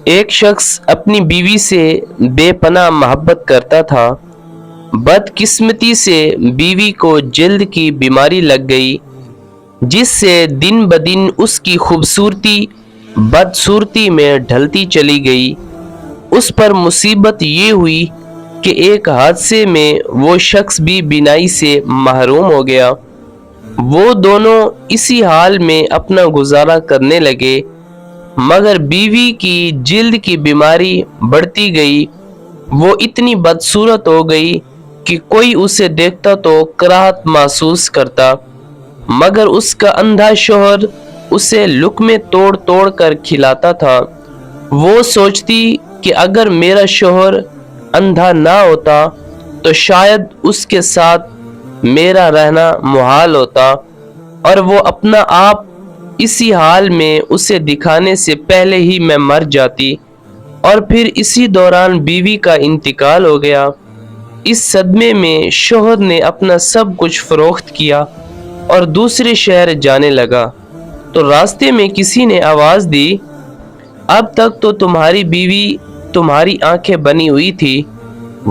ایک شخص اپنی بیوی سے بے پناہ محبت کرتا تھا۔ بدقسمتی سے بیوی کو جلد کی بیماری لگ گئی، جس سے دن بدن اس کی خوبصورتی بدصورتی میں ڈھلتی چلی گئی۔ اس پر مصیبت یہ ہوئی کہ ایک حادثے میں وہ شخص بھی بینائی سے محروم ہو گیا۔ وہ دونوں اسی حال میں اپنا گزارا کرنے لگے، مگر بیوی کی جلد کی بیماری بڑھتی گئی۔ وہ اتنی بدصورت ہو گئی کہ کوئی اسے دیکھتا تو کراہت محسوس کرتا، مگر اس کا اندھا شوہر اسے لقمے توڑ توڑ کر کھلاتا تھا۔ وہ سوچتی کہ اگر میرا شوہر اندھا نہ ہوتا تو شاید اس کے ساتھ میرا رہنا محال ہوتا، اور وہ اپنا آپ اسی حال میں اسے دکھانے سے پہلے ہی میں مر جاتی، اور پھر اسی دوران بیوی کا انتقال ہو گیا۔ اس صدمے میں شوہر نے اپنا سب کچھ فروخت کیا اور دوسرے شہر جانے لگا، تو راستے میں کسی نے آواز دی، اب تک تو تمہاری بیوی تمہاری آنکھیں بنی ہوئی تھی،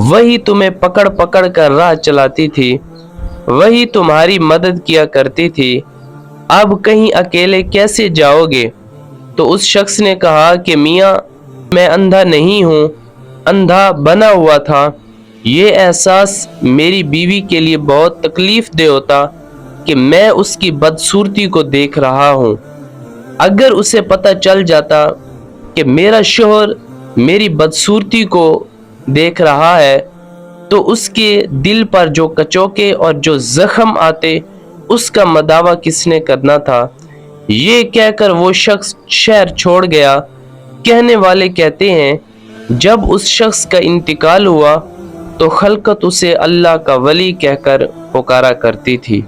وہی تمہیں پکڑ پکڑ کر راہ چلاتی تھی، وہی تمہاری مدد کیا کرتی تھی، اب کہیں اکیلے کیسے جاؤ گے؟ تو اس شخص نے کہا کہ میاں، میں اندھا نہیں ہوں، اندھا بنا ہوا تھا۔ یہ احساس میری بیوی کے لیے بہت تکلیف دہ ہوتا کہ میں اس کی بدصورتی کو دیکھ رہا ہوں۔ اگر اسے پتہ چل جاتا کہ میرا شوہر میری بدصورتی کو دیکھ رہا ہے تو اس کے دل پر جو کچوکے اور جو زخم آتے، اس کا مداوع کس نے کرنا تھا؟ یہ کہہ کر وہ شخص شہر چھوڑ گیا۔ کہنے والے کہتے ہیں، جب اس شخص کا انتقال ہوا تو خلقت اسے اللہ کا ولی کہہ کر پکارا کرتی تھی۔